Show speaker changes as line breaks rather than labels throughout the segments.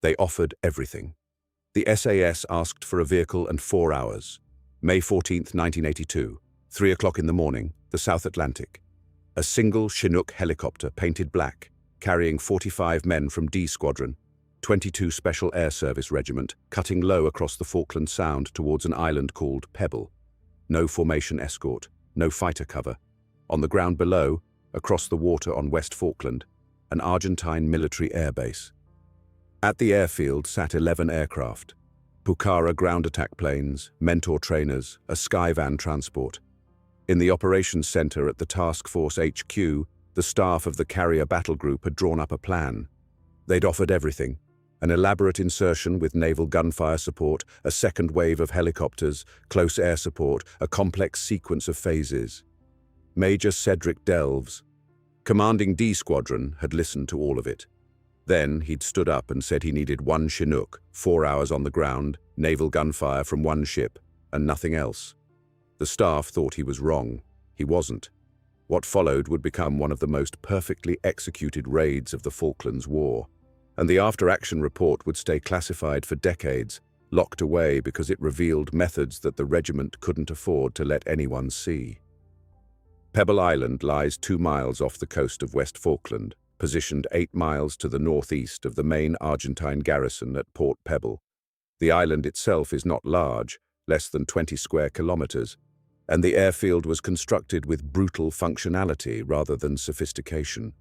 They offered everything. The SAS asked for a vehicle and 4 hours. May 14, 1982, 3 o'clock in the morning, the South Atlantic. A single Chinook helicopter painted black, carrying 45 men from D Squadron, 22 Special Air Service Regiment, cutting low across the Falkland Sound towards an island called Pebble. No formation escort, no fighter cover. On the ground below, across the water on West Falkland, an Argentine military airbase. At the airfield sat 11 aircraft, Pucara ground attack planes, Mentor trainers, a Skyvan transport. In the operations center at the Task Force HQ, the staff of the carrier battle group had drawn up a plan. They'd offered everything: an elaborate insertion with naval gunfire support, a second wave of helicopters, close air support, a complex sequence of phases. Major Cedric Delves, commanding D Squadron, had listened to all of it. Then he'd stood up and said he needed one Chinook, 4 hours on the ground, naval gunfire from one ship, and nothing else. The staff thought he was wrong. He wasn't. What followed would become one of the most perfectly executed raids of the Falklands War, and the after-action report would stay classified for decades, locked away because it revealed methods that the regiment couldn't afford to let anyone see. Pebble Island lies 2 miles off the coast of West Falkland, positioned 8 miles to the northeast of the main Argentine garrison at Port Pebble. The island itself is not large, less than 20 square kilometers, and the airfield was constructed with brutal functionality rather than sophistication.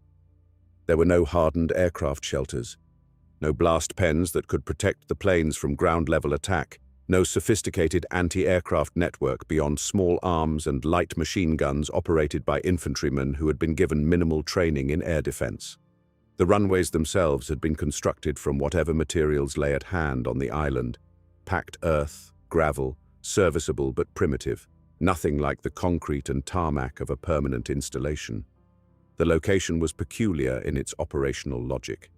There were no hardened aircraft shelters, no blast pens that could protect the planes from ground-level attack, no sophisticated anti-aircraft network beyond small arms and light machine guns operated by infantrymen who had been given minimal training in air defense. The runways themselves had been constructed from whatever materials lay at hand on the island: packed earth, gravel, serviceable but primitive, nothing like the concrete and tarmac of a permanent installation. The location was peculiar in its operational logic.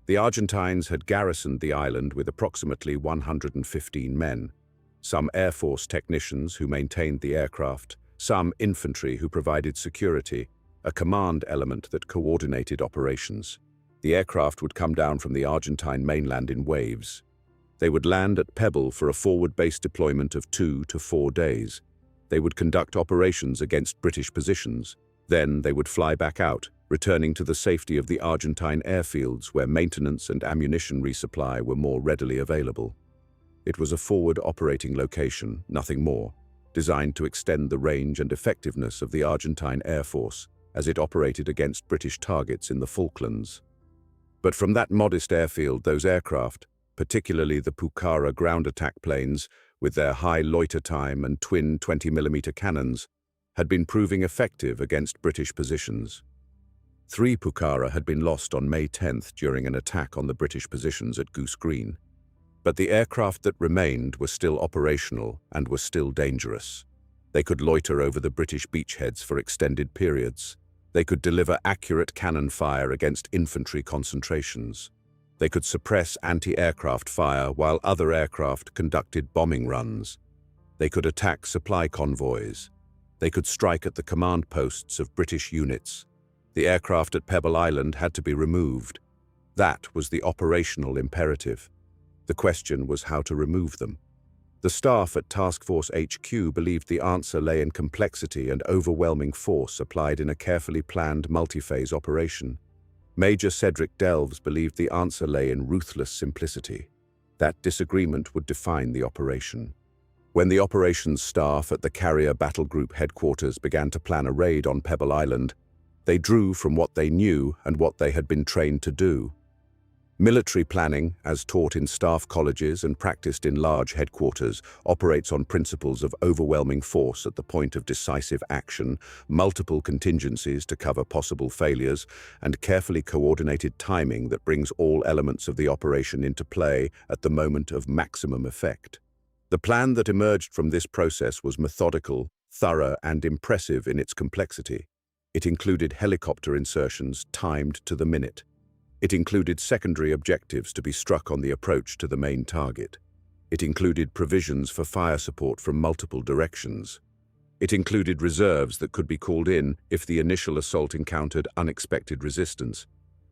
The Argentines had garrisoned the island with approximately 115 men, some Air Force technicians who maintained the aircraft, some infantry who provided security, a command element that coordinated operations. The aircraft would come down from the Argentine mainland in waves. They would land at Pebble for a forward base deployment of 2 to 4 days. They would conduct operations against British positions. Then they would fly back out, returning to the safety of the Argentine airfields where maintenance and ammunition resupply were more readily available. It was a forward operating location, nothing more, designed to extend the range and effectiveness of the Argentine Air Force as it operated against British targets in the Falklands. But from that modest airfield, those aircraft, particularly the Pucara ground attack planes, with their high loiter time and twin 20mm cannons, had been proving effective against British positions. 3 Pucara had been lost on May 10th during an attack on the British positions at Goose Green. But the aircraft that remained were still operational and were still dangerous. They could loiter over the British beachheads for extended periods. They could deliver accurate cannon fire against infantry concentrations. They could suppress anti-aircraft fire while other aircraft conducted bombing runs. They could attack supply convoys. They could strike at the command posts of British units. The aircraft at Pebble Island had to be removed. That was the operational imperative. The question was how to remove them. The staff at Task Force HQ believed the answer lay in complexity and overwhelming force applied in a carefully planned multi-phase operation. Major Cedric Delves believed the answer lay in ruthless simplicity. That disagreement would define the operation. When the operations staff at the Carrier Battle Group headquarters began to plan a raid on Pebble Island, they drew from what they knew and what they had been trained to do. Military planning, as taught in staff colleges and practiced in large headquarters, operates on principles of overwhelming force at the point of decisive action, multiple contingencies to cover possible failures, and carefully coordinated timing that brings all elements of the operation into play at the moment of maximum effect. The plan that emerged from this process was methodical, thorough, and impressive in its complexity. It included helicopter insertions timed to the minute. It included secondary objectives to be struck on the approach to the main target. It included provisions for fire support from multiple directions. It included reserves that could be called in if the initial assault encountered unexpected resistance.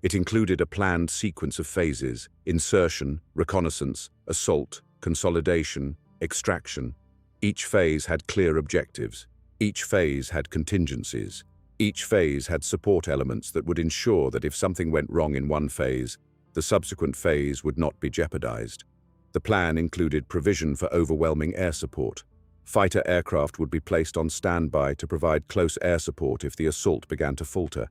It included a planned sequence of phases: insertion, reconnaissance, assault, consolidation, extraction. Each phase had clear objectives. Each phase had contingencies. Each phase had support elements that would ensure that if something went wrong in one phase, the subsequent phase would not be jeopardized. The plan included provision for overwhelming air support. Fighter aircraft would be placed on standby to provide close air support if the assault began to falter.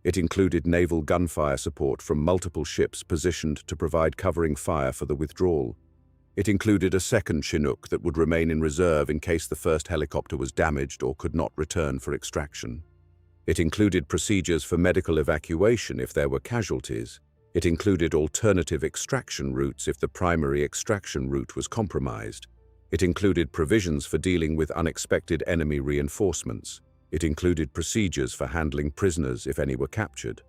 It included naval gunfire support from multiple ships positioned to provide covering fire for the withdrawal. It included a second Chinook that would remain in reserve in case the first helicopter was damaged or could not return for extraction. It included procedures for medical evacuation if there were casualties. It included alternative extraction routes if the primary extraction route was compromised. It included provisions for dealing with unexpected enemy reinforcements. It included procedures for handling prisoners if any were captured.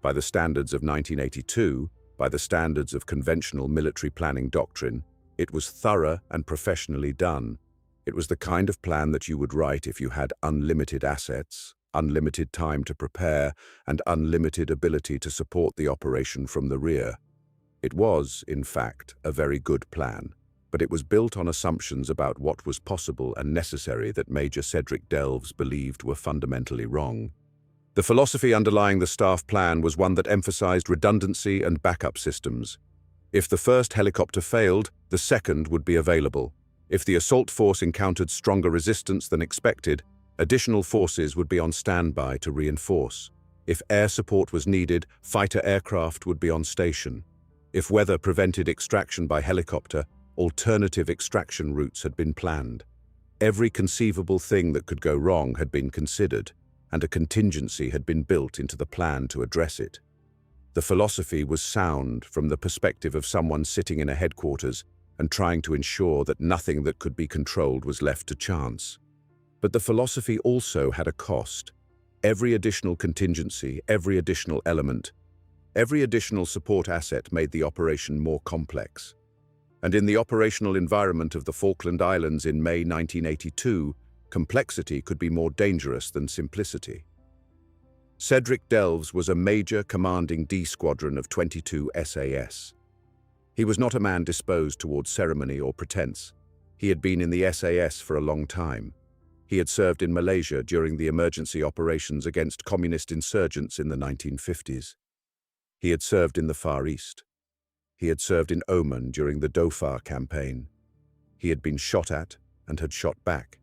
By the standards of 1982, by the standards of conventional military planning doctrine, it was thorough and professionally done. It was the kind of plan that you would write if you had unlimited assets, unlimited time to prepare, and unlimited ability to support the operation from the rear. It was, in fact, a very good plan, but it was built on assumptions about what was possible and necessary that Major Cedric Delves believed were fundamentally wrong. The philosophy underlying the staff plan was one that emphasized redundancy and backup systems. If the first helicopter failed, the second would be available. If the assault force encountered stronger resistance than expected, additional forces would be on standby to reinforce. If air support was needed, fighter aircraft would be on station. If weather prevented extraction by helicopter, alternative extraction routes had been planned. Every conceivable thing that could go wrong had been considered, and a contingency had been built into the plan to address it. The philosophy was sound from the perspective of someone sitting in a headquarters and trying to ensure that nothing that could be controlled was left to chance. But the philosophy also had a cost. Every additional contingency, every additional element, every additional support asset made the operation more complex. And in the operational environment of the Falkland Islands in May 1982, complexity could be more dangerous than simplicity. Cedric Delves was a major commanding D Squadron of 22 SAS. He was not a man disposed towards ceremony or pretense. He had been in the SAS for a long time. He had served in Malaysia during the emergency operations against communist insurgents in the 1950s. He had served in the Far East. He had served in Oman during the Dhofar campaign. He had been shot at and had shot back.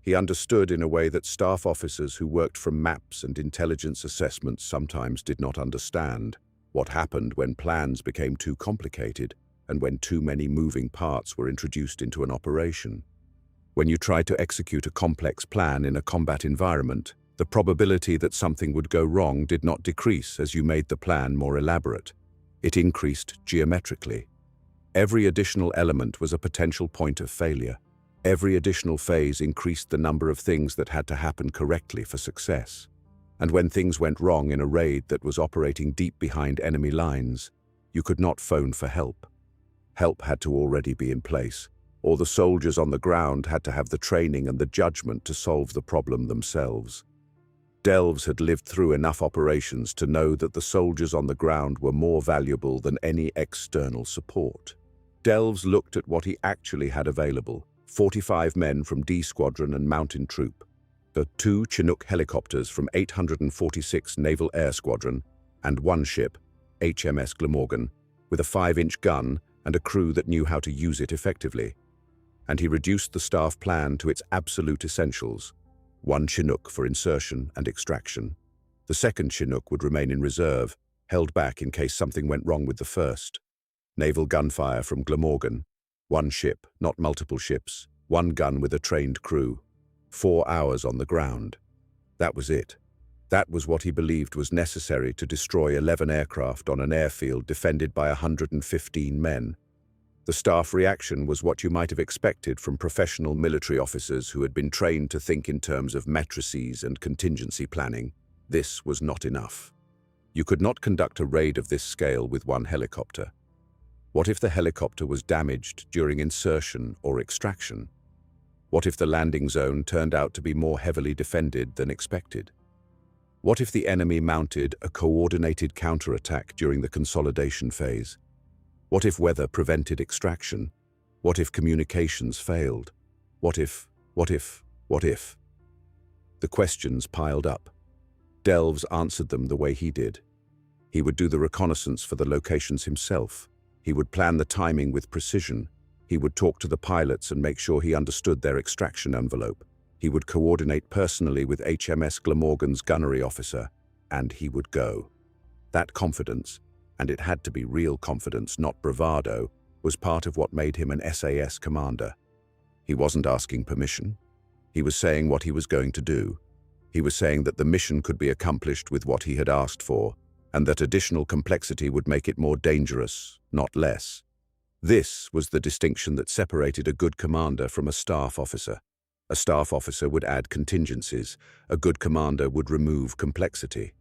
He understood in a way that staff officers who worked from maps and intelligence assessments sometimes did not understand: what happened when plans became too complicated and when too many moving parts were introduced into an operation. When you tried to execute a complex plan in a combat environment, the probability that something would go wrong did not decrease as you made the plan more elaborate. It increased geometrically. Every additional element was a potential point of failure. Every additional phase increased the number of things that had to happen correctly for success. And when things went wrong in a raid that was operating deep behind enemy lines, you could not phone for help. Help had to already be in place, or the soldiers on the ground had to have the training and the judgment to solve the problem themselves. Delves had lived through enough operations to know that the soldiers on the ground were more valuable than any external support. Delves looked at what he actually had available: 45 men from D Squadron and Mountain Troop, the 2 Chinook helicopters from 846 Naval Air Squadron, and 1 ship, HMS Glamorgan, with a 5-inch gun and a crew that knew how to use it effectively. And he reduced the staff plan to its absolute essentials: 1 Chinook for insertion and extraction. The second Chinook would remain in reserve, held back in case something went wrong with the first. Naval gunfire from Glamorgan. 1 ship, not multiple ships. 1 gun with a trained crew. 4 hours on the ground. That was it. That was what he believed was necessary to destroy 11 aircraft on an airfield defended by 115 men. The staff reaction was what you might have expected from professional military officers who had been trained to think in terms of matrices and contingency planning. This was not enough. You could not conduct a raid of this scale with 1 helicopter. What if the helicopter was damaged during insertion or extraction? What if the landing zone turned out to be more heavily defended than expected? What if the enemy mounted a coordinated counterattack during the consolidation phase? What if weather prevented extraction? What if communications failed? What if? The questions piled up. Delves answered them the way he did. He would do the reconnaissance for the locations himself. He would plan the timing with precision. He would talk to the pilots and make sure he understood their extraction envelope. He would coordinate personally with HMS Glamorgan's gunnery officer, and he would go. That confidence, and it had to be real confidence, not bravado, was part of what made him an SAS commander. He wasn't asking permission. He was saying what he was going to do. He was saying that the mission could be accomplished with what he had asked for, and that additional complexity would make it more dangerous, not less. This was the distinction that separated a good commander from a staff officer. A staff officer would add contingencies. A good commander would remove complexity.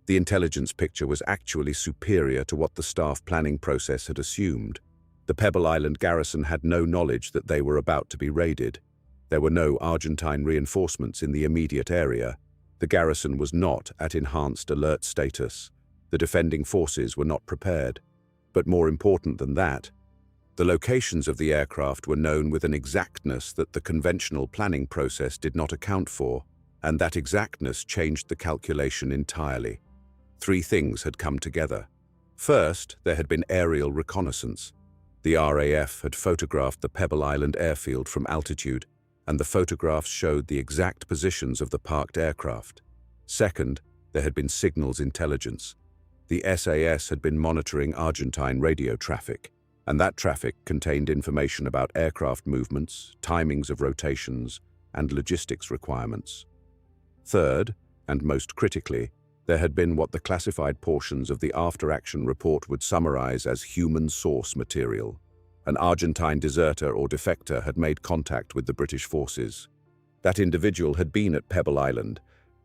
The intelligence picture was actually superior to what the staff planning process had assumed. The Pebble Island garrison had no knowledge that they were about to be raided. There were no Argentine reinforcements in the immediate area. The garrison was not at enhanced alert status. The defending forces were not prepared. But more important than that, the locations of the aircraft were known with an exactness that the conventional planning process did not account for, and that exactness changed the calculation entirely. Three things had come together. First, there had been aerial reconnaissance. The RAF had photographed the Pebble Island airfield from altitude, and the photographs showed the exact positions of the parked aircraft. Second, there had been signals intelligence. The SAS had been monitoring Argentine radio traffic, and that traffic contained information about aircraft movements, timings of rotations, and logistics requirements. Third, and most critically, there had been what the classified portions of the after-action report would summarize as human source material. An Argentine deserter or defector had made contact with the British forces. That individual had been at Pebble Island.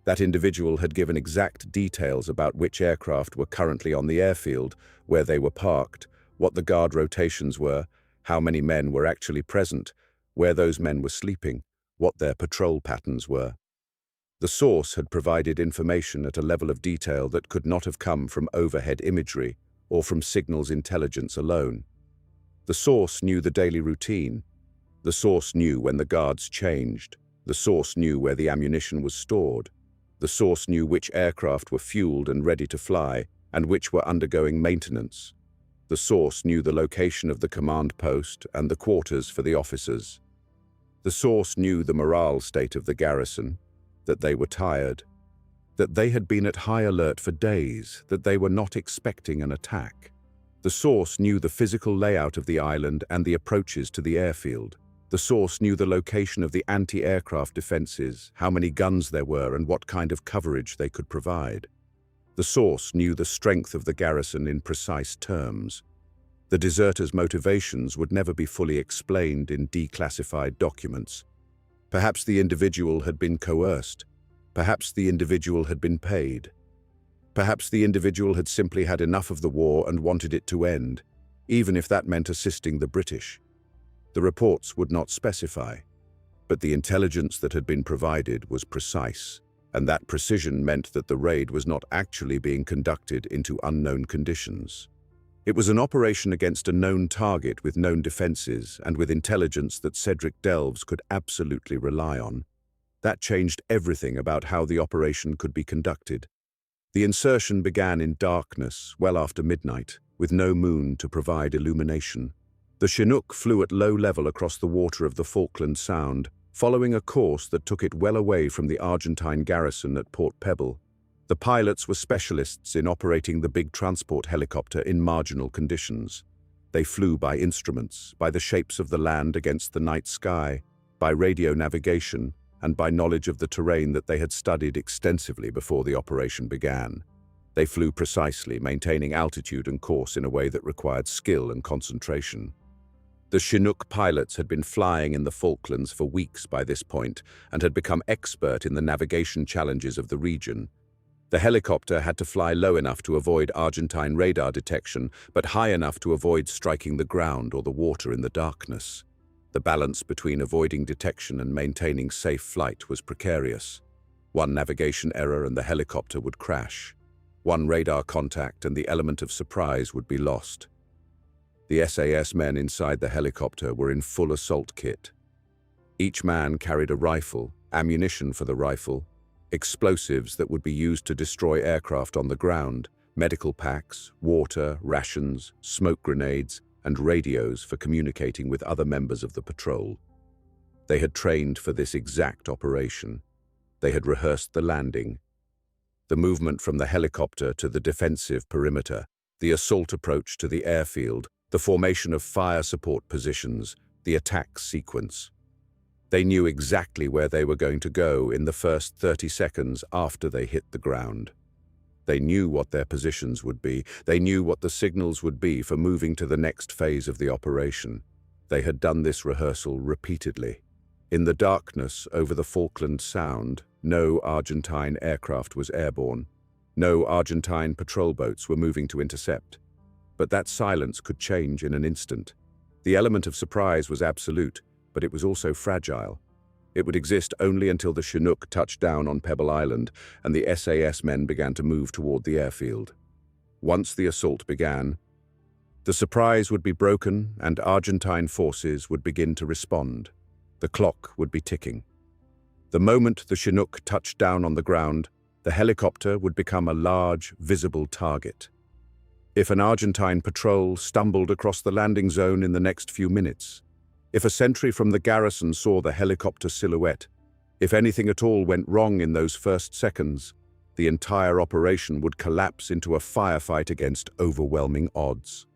That individual had given exact details about which aircraft were currently on the airfield, where they were parked, what the guard rotations were, how many men were actually present, where those men were sleeping, what their patrol patterns were. The source had provided information at a level of detail that could not have come from overhead imagery or from signals intelligence alone. The source knew the daily routine. The source knew when the guards changed. The source knew where the ammunition was stored. The source knew which aircraft were fueled and ready to fly, and which were undergoing maintenance. The source knew the location of the command post and the quarters for the officers. The source knew the morale state of the garrison, that they were tired, that they had been at high alert for days, that they were not expecting an attack. The source knew the physical layout of the island and the approaches to the airfield. The source knew the location of the anti-aircraft defenses, how many guns there were and what kind of coverage they could provide. The source knew the strength of the garrison in precise terms. The deserters' motivations would never be fully explained in declassified documents. Perhaps the individual had been coerced. Perhaps the individual had been paid. Perhaps the individual had simply had enough of the war and wanted it to end, even if that meant assisting the British. The reports would not specify, but the intelligence that had been provided was precise, and that precision meant that the raid was not actually being conducted into unknown conditions. It was an operation against a known target with known defenses and with intelligence that Cedric Delves could absolutely rely on. That changed everything about how the operation could be conducted. The insertion began in darkness, well after midnight, with no moon to provide illumination. The Chinook flew at low level across the water of the Falkland Sound, following a course that took it well away from the Argentine garrison at Port Pebble. The pilots were specialists in operating the big transport helicopter in marginal conditions. They flew by instruments, by the shapes of the land against the night sky, by radio navigation, and by knowledge of the terrain that they had studied extensively before the operation began. They flew precisely, maintaining altitude and course in a way that required skill and concentration. The Chinook pilots had been flying in the Falklands for weeks by this point and had become expert in the navigation challenges of the region. The helicopter had to fly low enough to avoid Argentine radar detection, but high enough to avoid striking the ground or the water in the darkness. The balance between avoiding detection and maintaining safe flight was precarious. One navigation error and the helicopter would crash. One radar contact and the element of surprise would be lost. The SAS men inside the helicopter were in full assault kit. Each man carried a rifle, ammunition for the rifle, explosives that would be used to destroy aircraft on the ground, medical packs, water, rations, smoke grenades, and radios for communicating with other members of the patrol. They had trained for this exact operation. They had rehearsed the landing, the movement from the helicopter to the defensive perimeter, the assault approach to the airfield, the formation of fire support positions, the attack sequence. They knew exactly where they were going to go in the first 30 seconds after they hit the ground. They knew what their positions would be. They knew what the signals would be for moving to the next phase of the operation. They had done this rehearsal repeatedly. In the darkness over the Falkland Sound, no Argentine aircraft was airborne. No Argentine patrol boats were moving to intercept. But that silence could change in an instant. The element of surprise was absolute, but it was also fragile. It would exist only until the Chinook touched down on Pebble Island and the SAS men began to move toward the airfield. Once the assault began, the surprise would be broken and Argentine forces would begin to respond. The clock would be ticking. The moment the Chinook touched down on the ground, the helicopter would become a large, visible target. If an Argentine patrol stumbled across the landing zone in the next few minutes, if a sentry from the garrison saw the helicopter silhouette, if anything at all went wrong in those first seconds, the entire operation would collapse into a firefight against overwhelming odds.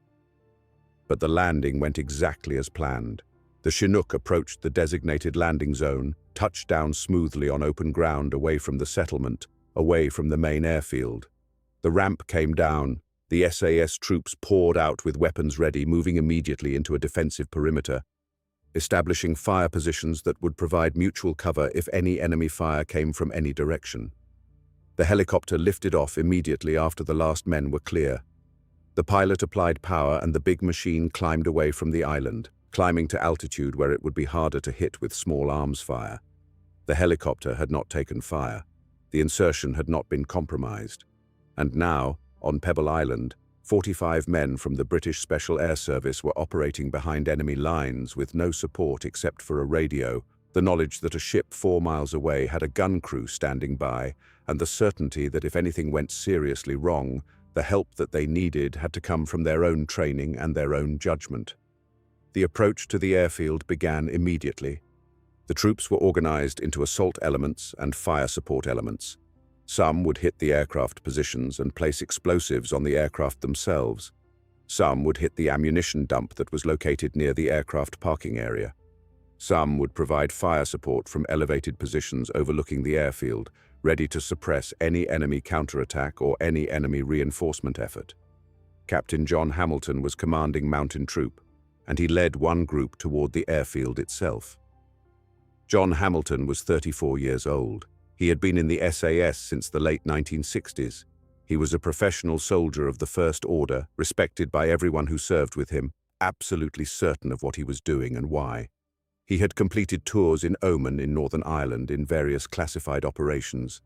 But the landing went exactly as planned. The Chinook approached the designated landing zone, touched down smoothly on open ground away from the settlement, away from the main airfield. The ramp came down. The SAS troops poured out with weapons ready, moving immediately into a defensive perimeter, establishing fire positions that would provide mutual cover if any enemy fire came from any direction. The helicopter lifted off immediately after the last men were clear. The pilot applied power and the big machine climbed away from the island, climbing to altitude where it would be harder to hit with small arms fire. The helicopter had not taken fire. The Insertion had not been compromised. And now, on Pebble Island, 45 men from the British Special Air Service were operating behind enemy lines with no support except for a radio, the knowledge that a ship 4 miles away had a gun crew standing by, and the certainty that if anything went seriously wrong, the help that they needed had to come from their own training and their own judgment. The approach to the airfield began immediately. The troops were organized into assault elements and fire support elements. Some would hit the aircraft positions and place explosives on the aircraft themselves. Some would hit the ammunition dump that was located near the aircraft parking area. Some would provide fire support from elevated positions overlooking the airfield, ready to suppress any enemy counterattack or any enemy reinforcement effort. Captain John Hamilton was commanding Mountain Troop, and he led one group toward the airfield itself. John Hamilton was 34 years old. He had been in the SAS since the late 1960s. He was a professional soldier of the First Order, respected by everyone who served with him, absolutely certain of what he was doing and why. He had completed tours in Oman in Northern Ireland in various classified operations.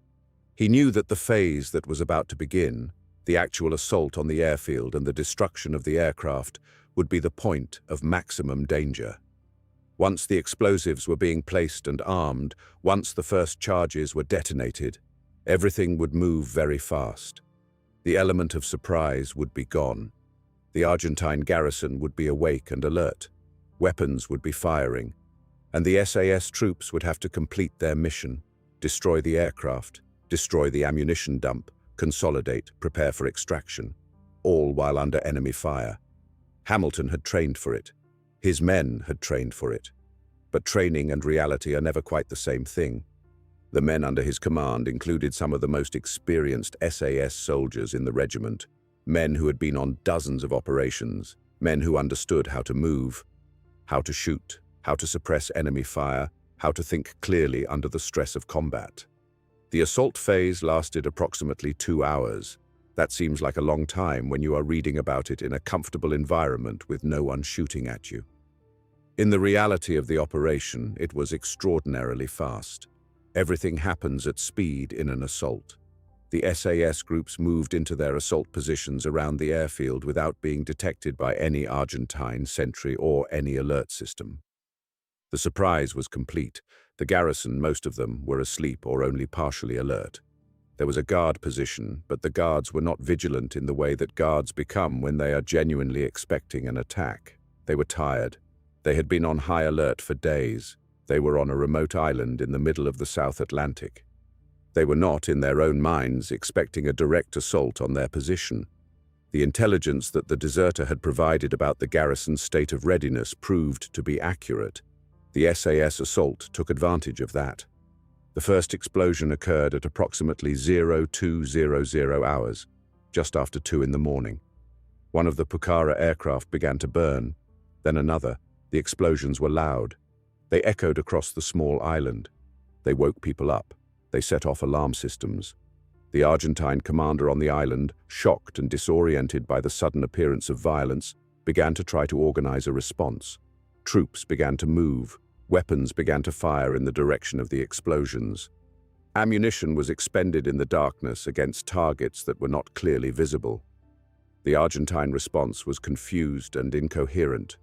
He knew that the phase that was about to begin, the actual assault on the airfield and the destruction of the aircraft, would be the point of maximum danger. Once the explosives were being placed and armed, once the first charges were detonated, everything would move very fast. The element of surprise would be gone. The Argentine garrison would be awake and alert. Weapons would be firing. And the SAS troops would have to complete their mission, destroy the aircraft, destroy the ammunition dump, consolidate, prepare for extraction, all while under enemy fire. Hamilton had trained for it. His men had trained for it. But training and reality are never quite the same thing. The men under his command included some of the most experienced SAS soldiers in the regiment, men who had been on dozens of operations, men who understood how to move, how to shoot, how to suppress enemy fire, how to think clearly under the stress of combat. The assault phase lasted approximately 2 hours. That seems like a long time when you are reading about it in a comfortable environment with no one shooting at you. In the reality of the operation, it was extraordinarily fast. Everything happens at speed in an assault. The SAS groups moved into their assault positions around the airfield without being detected by any Argentine sentry or any alert system. The surprise was complete. The garrison, most of them, were asleep or only partially alert. There was a guard position, but the guards were not vigilant in the way that guards become when they are genuinely expecting an attack. They were tired. They had been on high alert for days. They were on a remote island in the middle of the South Atlantic. They were not, in their own minds, expecting a direct assault on their position. The intelligence that the deserter had provided about the garrison's state of readiness proved to be accurate. The SAS assault took advantage of that. The first explosion occurred at approximately 0200 hours, just after 2 in the morning. One of the Pucara aircraft began to burn, then another. The explosions were loud. They echoed across the small island. They woke people up. They set off alarm systems. The Argentine commander on the island, shocked and disoriented by the sudden appearance of violence, began to try to organize a response. Troops began to move. Weapons began to fire in the direction of the explosions. Ammunition was expended in the darkness against targets that were not clearly visible. The Argentine response was confused and incoherent.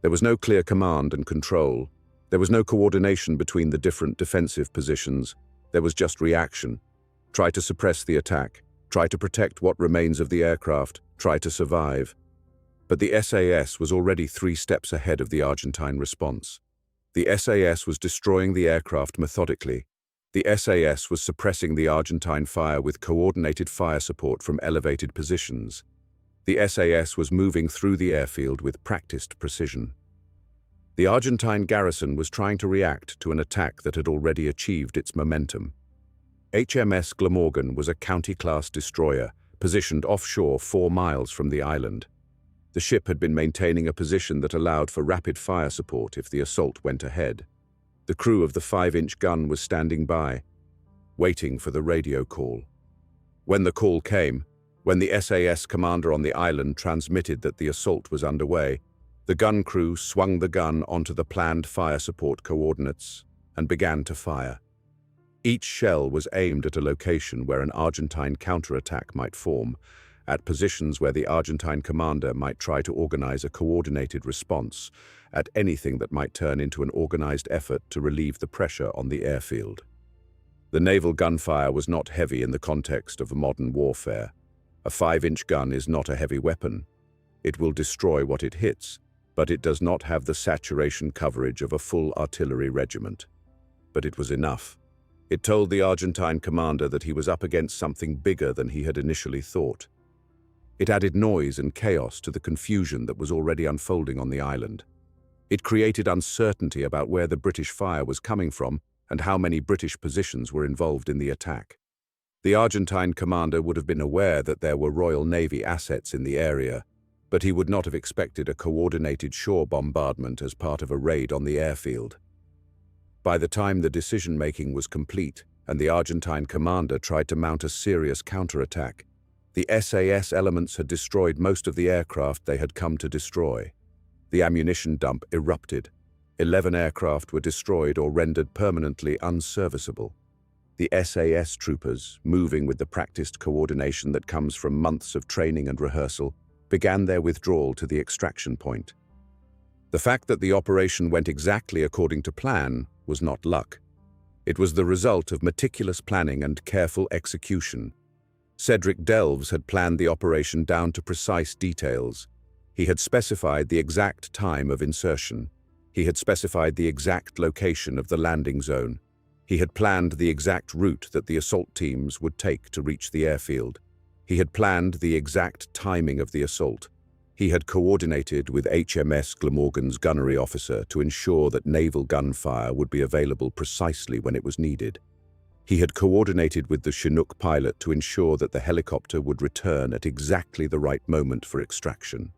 There was no clear command and control. There was no coordination between the different defensive positions. There was just reaction. Try to suppress the attack. Try to protect what remains of the aircraft. Try to survive. But the SAS was already 3 steps ahead of the Argentine response. The SAS was destroying the aircraft methodically. The SAS was suppressing the Argentine fire with coordinated fire support from elevated positions. The SAS was moving through the airfield with practiced precision. The Argentine garrison was trying to react to an attack that had already achieved its momentum. HMS Glamorgan was a county-class destroyer, positioned offshore 4 miles from the island. The ship had been maintaining a position that allowed for rapid fire support if the assault went ahead. The crew of the 5-inch gun was standing by, waiting for the radio call. When the call came, when the SAS commander on the island transmitted that the assault was underway, the gun crew swung the gun onto the planned fire support coordinates and began to fire. Each shell was aimed at a location where an Argentine counterattack might form, at positions where the Argentine commander might try to organize a coordinated response, at anything that might turn into an organized effort to relieve the pressure on the airfield. The naval gunfire was not heavy in the context of modern warfare. A 5-inch gun is not a heavy weapon. It will destroy what it hits, but it does not have the saturation coverage of a full artillery regiment. But it was enough. It told the Argentine commander that he was up against something bigger than he had initially thought. It added noise and chaos to the confusion that was already unfolding on the island. It created uncertainty about where the British fire was coming from and how many British positions were involved in the attack. The Argentine commander would have been aware that there were Royal Navy assets in the area, but he would not have expected a coordinated shore bombardment as part of a raid on the airfield. By the time the decision-making was complete and the Argentine commander tried to mount a serious counterattack, the SAS elements had destroyed most of the aircraft they had come to destroy. The ammunition dump erupted. 11 aircraft were destroyed or rendered permanently unserviceable. The SAS troopers, moving with the practiced coordination that comes from months of training and rehearsal, began their withdrawal to the extraction point. The fact that the operation went exactly according to plan was not luck. It was the result of meticulous planning and careful execution. Cedric Delves had planned the operation down to precise details. He had specified the exact time of insertion. He had specified the exact location of the landing zone. He had planned the exact route that the assault teams would take to reach the airfield. He had planned the exact timing of the assault. He had coordinated with HMS Glamorgan's gunnery officer to ensure that naval gunfire would be available precisely when it was needed. He had coordinated with the Chinook pilot to ensure that the helicopter would return at exactly the right moment for extraction.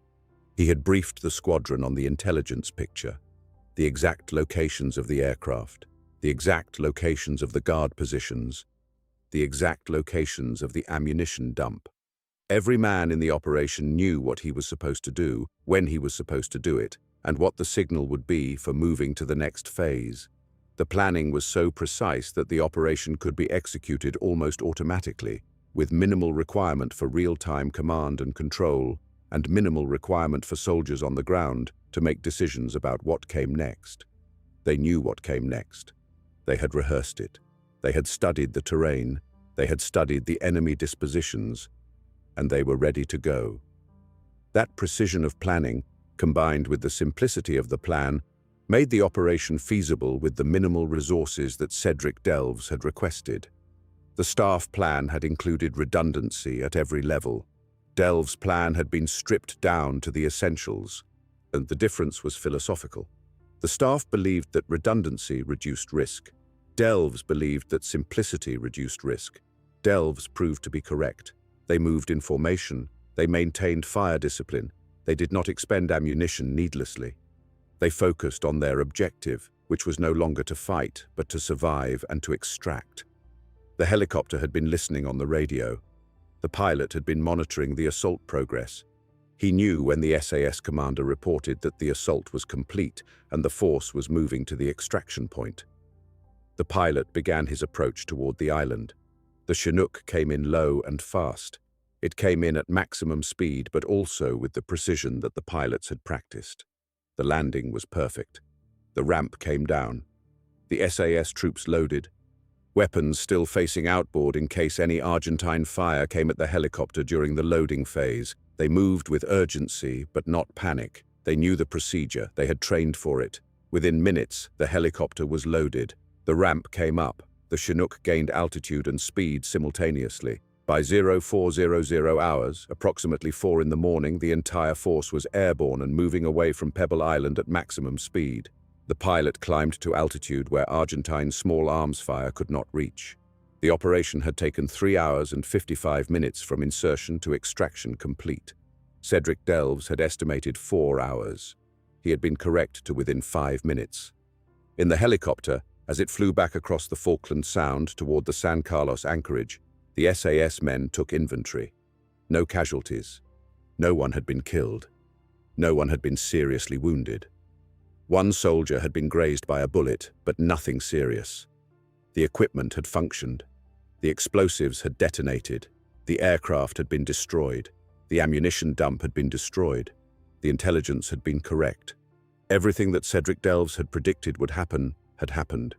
He had briefed the squadron on the intelligence picture, the exact locations of the aircraft, the exact locations of the guard positions, the exact locations of the ammunition dump. Every man in the operation knew what he was supposed to do, when he was supposed to do it, and what the signal would be for moving to the next phase. The planning was so precise that the operation could be executed almost automatically, with minimal requirement for real-time command and control, and minimal requirement for soldiers on the ground to make decisions about what came next. They knew what came next. They had rehearsed it. They had studied the terrain. They had studied the enemy dispositions, and they were ready to go. That precision of planning, combined with the simplicity of the plan, made the operation feasible with the minimal resources that Cedric Delves had requested. The staff plan had included redundancy at every level. Delves' plan had been stripped down to the essentials, and the difference was philosophical. The staff believed that redundancy reduced risk. Delves believed that simplicity reduced risk. Delves proved to be correct. They moved in formation. They maintained fire discipline. They did not expend ammunition needlessly. They focused on their objective, which was no longer to fight, but to survive and to extract. The helicopter had been listening on the radio. The pilot had been monitoring the assault progress. He knew when the SAS commander reported that the assault was complete and the force was moving to the extraction point. The pilot began his approach toward the island. The Chinook came in low and fast. It came in at maximum speed, but also with the precision that the pilots had practiced. The landing was perfect. The ramp came down. The SAS troops loaded, weapons still facing outboard in case any Argentine fire came at the helicopter during the loading phase. They moved with urgency, but not panic. They knew the procedure. They had trained for it. Within minutes, the helicopter was loaded. The ramp came up. The Chinook gained altitude and speed simultaneously. By 0400 hours, approximately 4 in the morning, the entire force was airborne and moving away from Pebble Island at maximum speed. The pilot climbed to altitude where Argentine small arms fire could not reach. The operation had taken 3 hours and 55 minutes from insertion to extraction complete. Cedric Delves had estimated 4 hours. He had been correct to within 5 minutes. In the helicopter, as it flew back across the Falkland Sound toward the San Carlos anchorage, the SAS men took inventory. No casualties. No one had been killed. No one had been seriously wounded. One soldier had been grazed by a bullet, but nothing serious. The equipment had functioned. The explosives had detonated. The aircraft had been destroyed. The ammunition dump had been destroyed. The intelligence had been correct. Everything that Cedric Delves had predicted would happen had happened.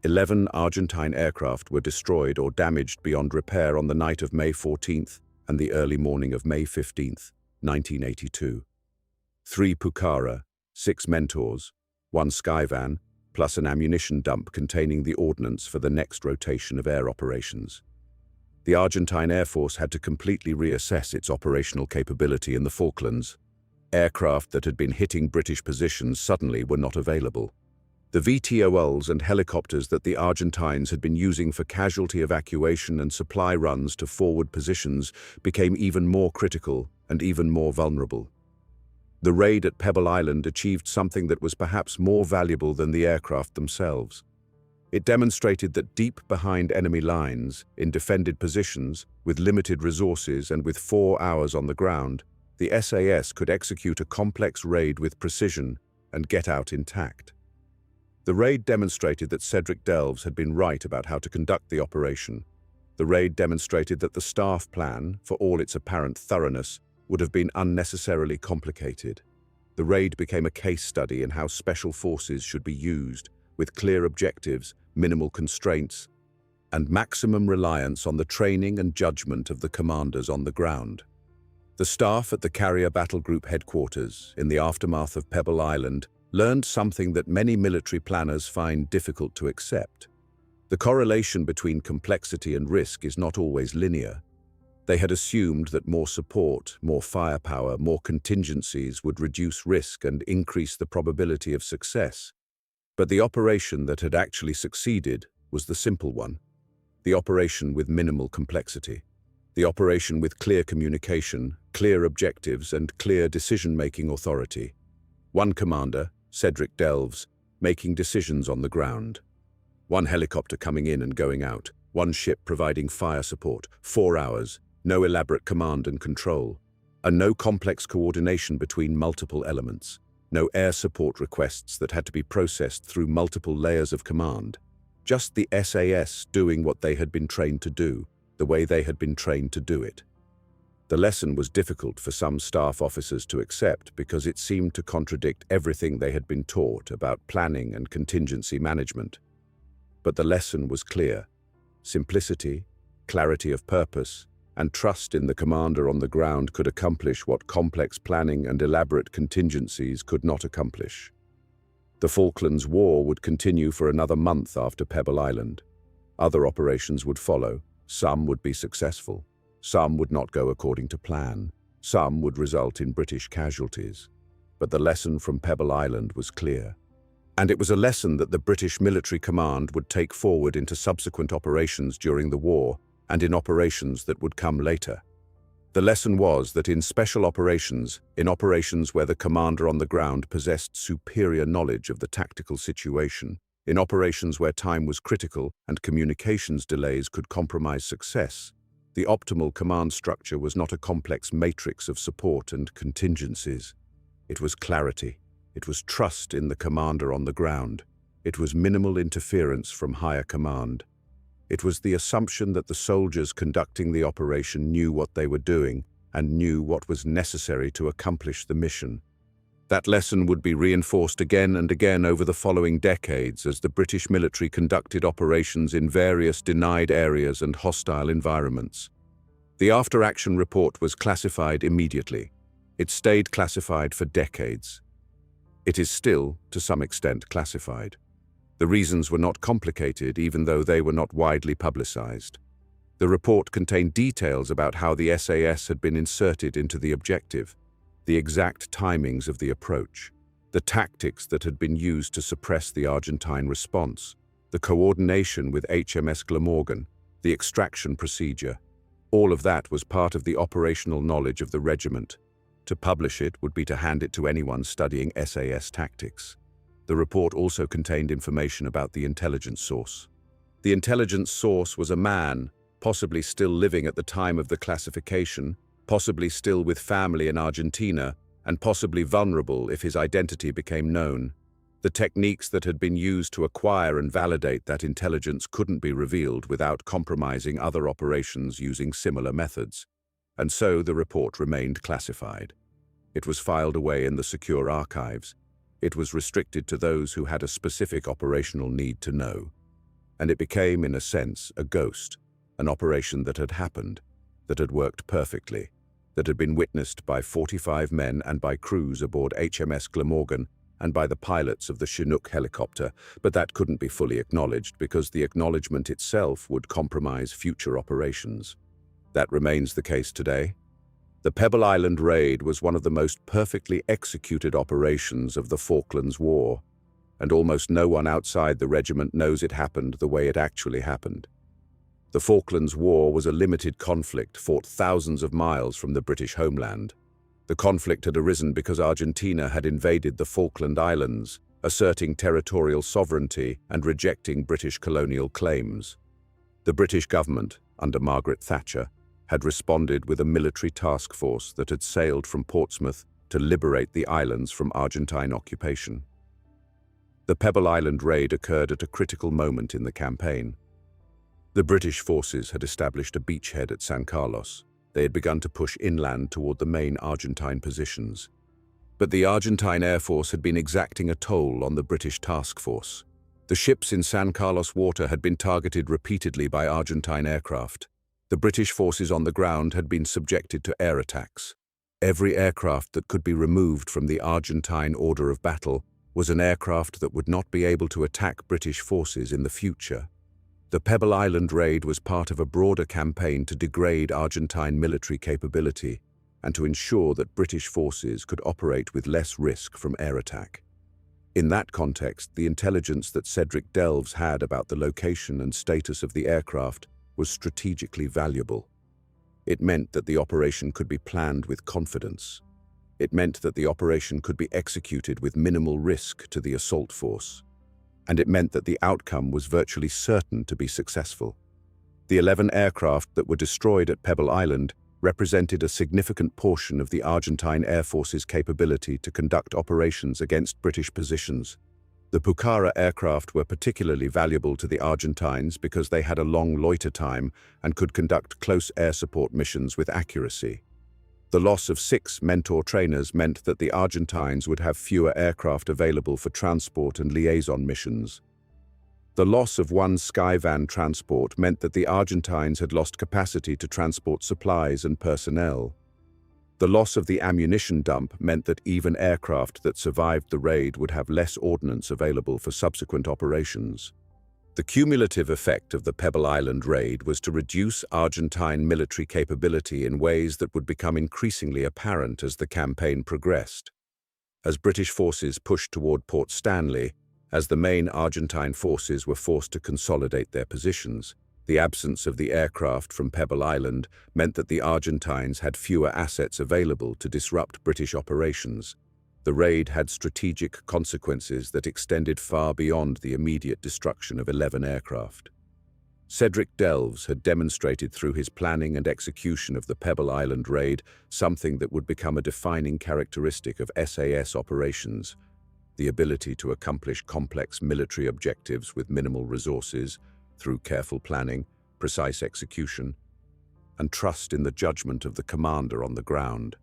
11 Argentine aircraft were destroyed or damaged beyond repair on the night of May 14th and the early morning of May 15th, 1982. 3 Pucara, 6 Mentors, 1 Skyvan, plus an ammunition dump containing the ordnance for the next rotation of air operations. The Argentine Air Force had to completely reassess its operational capability in the Falklands. Aircraft that had been hitting British positions suddenly were not available. The VTOLs and helicopters that the Argentines had been using for casualty evacuation and supply runs to forward positions became even more critical and even more vulnerable. The raid at Pebble Island achieved something that was perhaps more valuable than the aircraft themselves. It demonstrated that deep behind enemy lines, in defended positions, with limited resources and with 4 hours on the ground, the SAS could execute a complex raid with precision and get out intact. The raid demonstrated that Cedric Delves had been right about how to conduct the operation. The raid demonstrated that the staff plan, for all its apparent thoroughness, would have been unnecessarily complicated. The raid became a case study in how special forces should be used, with clear objectives, minimal constraints, and maximum reliance on the training and judgment of the commanders on the ground. The staff at the Carrier Battle Group headquarters, in the aftermath of Pebble Island, learned something that many military planners find difficult to accept. The correlation between complexity and risk is not always linear. They had assumed that more support, more firepower, more contingencies would reduce risk and increase the probability of success. But the operation that had actually succeeded was the simple one. The operation with minimal complexity. The operation with clear communication, clear objectives, and clear decision-making authority. One commander, Cedric Delves, making decisions on the ground. One helicopter coming in and going out. One ship providing fire support. 4 hours. No elaborate command and control. And no complex coordination between multiple elements. No air support requests that had to be processed through multiple layers of command. Just the SAS doing what they had been trained to do, the way they had been trained to do it. The lesson was difficult for some staff officers to accept because it seemed to contradict everything they had been taught about planning and contingency management. But the lesson was clear. Simplicity, clarity of purpose, and trust in the commander on the ground could accomplish what complex planning and elaborate contingencies could not accomplish. The Falklands War would continue for another month after Pebble Island. Other operations would follow. Some would be successful. Some would not go according to plan. Some would result in British casualties. But the lesson from Pebble Island was clear. And it was a lesson that the British military command would take forward into subsequent operations during the war and in operations that would come later. The lesson was that in special operations, in operations where the commander on the ground possessed superior knowledge of the tactical situation, in operations where time was critical and communications delays could compromise success, the optimal command structure was not a complex matrix of support and contingencies. It was clarity. It was trust in the commander on the ground. It was minimal interference from higher command. It was the assumption that the soldiers conducting the operation knew what they were doing and knew what was necessary to accomplish the mission. That lesson would be reinforced again and again over the following decades as the British military conducted operations in various denied areas and hostile environments. The after-action report was classified immediately. It stayed classified for decades. It is still, to some extent, classified. The reasons were not complicated, even though they were not widely publicized. The report contained details about how the SAS had been inserted into the objective, the exact timings of the approach, the tactics that had been used to suppress the Argentine response, the coordination with HMS Glamorgan, the extraction procedure. All of that was part of the operational knowledge of the regiment. To publish it would be to hand it to anyone studying SAS tactics. The report also contained information about the intelligence source. The intelligence source was a man, possibly still living at the time of the classification, possibly still with family in Argentina, and possibly vulnerable if his identity became known. The techniques that had been used to acquire and validate that intelligence couldn't be revealed without compromising other operations using similar methods. And so the report remained classified. It was filed away in the secure archives. It was restricted to those who had a specific operational need to know. And it became, in a sense, a ghost, an operation that had happened, that had worked perfectly, that had been witnessed by 45 men and by crews aboard HMS Glamorgan and by the pilots of the Chinook helicopter, but that couldn't be fully acknowledged because the acknowledgement itself would compromise future operations. That remains the case today. The Pebble Island raid was one of the most perfectly executed operations of the Falklands War, and almost no one outside the regiment knows it happened the way it actually happened. The Falklands War was a limited conflict fought thousands of miles from the British homeland. The conflict had arisen because Argentina had invaded the Falkland Islands, asserting territorial sovereignty and rejecting British colonial claims. The British government, under Margaret Thatcher, had responded with a military task force that had sailed from Portsmouth to liberate the islands from Argentine occupation. The Pebble Island raid occurred at a critical moment in the campaign. The British forces had established a beachhead at San Carlos. They had begun to push inland toward the main Argentine positions. But the Argentine Air Force had been exacting a toll on the British task force. The ships in San Carlos water had been targeted repeatedly by Argentine aircraft. The British forces on the ground had been subjected to air attacks. Every aircraft that could be removed from the Argentine order of battle was an aircraft that would not be able to attack British forces in the future. The Pebble Island raid was part of a broader campaign to degrade Argentine military capability and to ensure that British forces could operate with less risk from air attack. In that context, the intelligence that Cedric Delves had about the location and status of the aircraft was strategically valuable. It meant that the operation could be planned with confidence. It meant that the operation could be executed with minimal risk to the assault force. And it meant that the outcome was virtually certain to be successful. The 11 aircraft that were destroyed at Pebble Island represented a significant portion of the Argentine Air Force's capability to conduct operations against British positions. The Pucara aircraft were particularly valuable to the Argentines because they had a long loiter time and could conduct close air support missions with accuracy. The loss of 6 mentor trainers meant that the Argentines would have fewer aircraft available for transport and liaison missions. The loss of 1 Skyvan transport meant that the Argentines had lost capacity to transport supplies and personnel. The loss of the ammunition dump meant that even aircraft that survived the raid would have less ordnance available for subsequent operations. The cumulative effect of the Pebble Island raid was to reduce Argentine military capability in ways that would become increasingly apparent as the campaign progressed. As British forces pushed toward Port Stanley, as the main Argentine forces were forced to consolidate their positions, the absence of the aircraft from Pebble Island meant that the Argentines had fewer assets available to disrupt British operations. The raid had strategic consequences that extended far beyond the immediate destruction of 11 aircraft. Cedric Delves had demonstrated through his planning and execution of the Pebble Island raid something that would become a defining characteristic of SAS operations: the ability to accomplish complex military objectives with minimal resources through careful planning, precise execution, and trust in the judgment of the commander on the ground.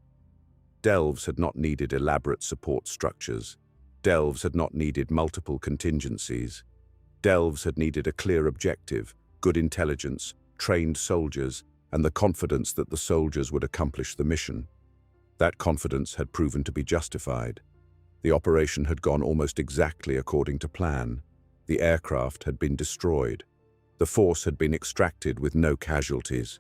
Delves had not needed elaborate support structures. Delves had not needed multiple contingencies. Delves had needed a clear objective, good intelligence, trained soldiers, and the confidence that the soldiers would accomplish the mission. That confidence had proven to be justified. The operation had gone almost exactly according to plan. The aircraft had been destroyed. The force had been extracted with no casualties.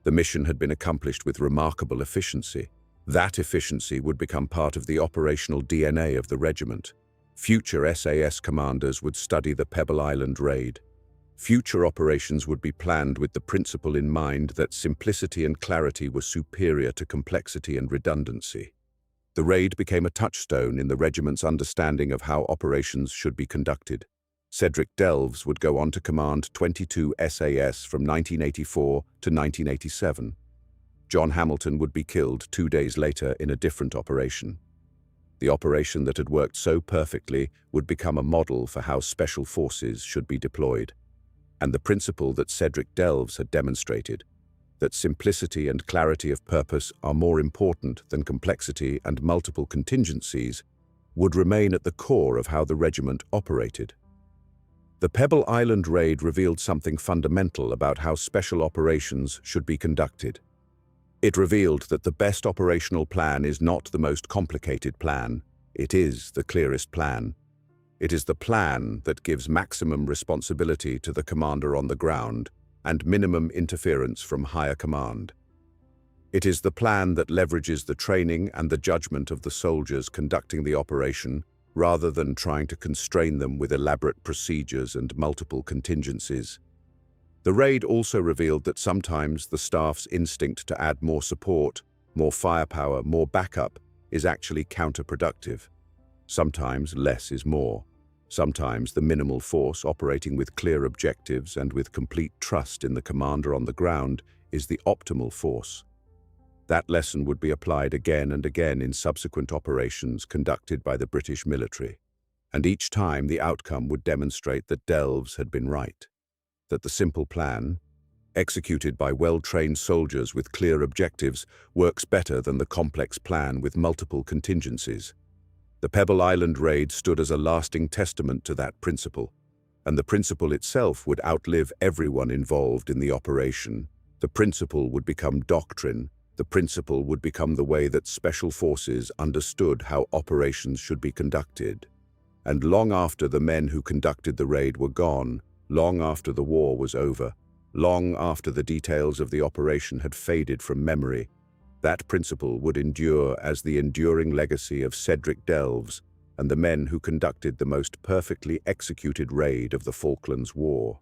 The mission had been accomplished with remarkable efficiency. That efficiency would become part of the operational DNA of the regiment. Future SAS commanders would study the Pebble Island raid. Future operations would be planned with the principle in mind that simplicity and clarity were superior to complexity and redundancy. The raid became a touchstone in the regiment's understanding of how operations should be conducted. Cedric Delves would go on to command 22 SAS from 1984 to 1987. John Hamilton would be killed 2 days later in a different operation. The operation that had worked so perfectly would become a model for how special forces should be deployed. And the principle that Cedric Delves had demonstrated, that simplicity and clarity of purpose are more important than complexity and multiple contingencies, would remain at the core of how the regiment operated. The Pebble Island raid revealed something fundamental about how special operations should be conducted. It revealed that the best operational plan is not the most complicated plan, it is the clearest plan. It is the plan that gives maximum responsibility to the commander on the ground and minimum interference from higher command. It is the plan that leverages the training and the judgment of the soldiers conducting the operation rather than trying to constrain them with elaborate procedures and multiple contingencies. The raid also revealed that sometimes the staff's instinct to add more support, more firepower, more backup is actually counterproductive. Sometimes less is more. Sometimes the minimal force operating with clear objectives and with complete trust in the commander on the ground is the optimal force. That lesson would be applied again and again in subsequent operations conducted by the British military. And each time the outcome would demonstrate that Delves had been right. That the simple plan, executed by well-trained soldiers with clear objectives, works better than the complex plan with multiple contingencies. The Pebble Island raid stood as a lasting testament to that principle, and the principle itself would outlive everyone involved in the operation. The principle would become doctrine. The principle would become the way that special forces understood how operations should be conducted. And long after the men who conducted the raid were gone, long after the war was over, long after the details of the operation had faded from memory, that principle would endure as the enduring legacy of Cedric Delves and the men who conducted the most perfectly executed raid of the Falklands War.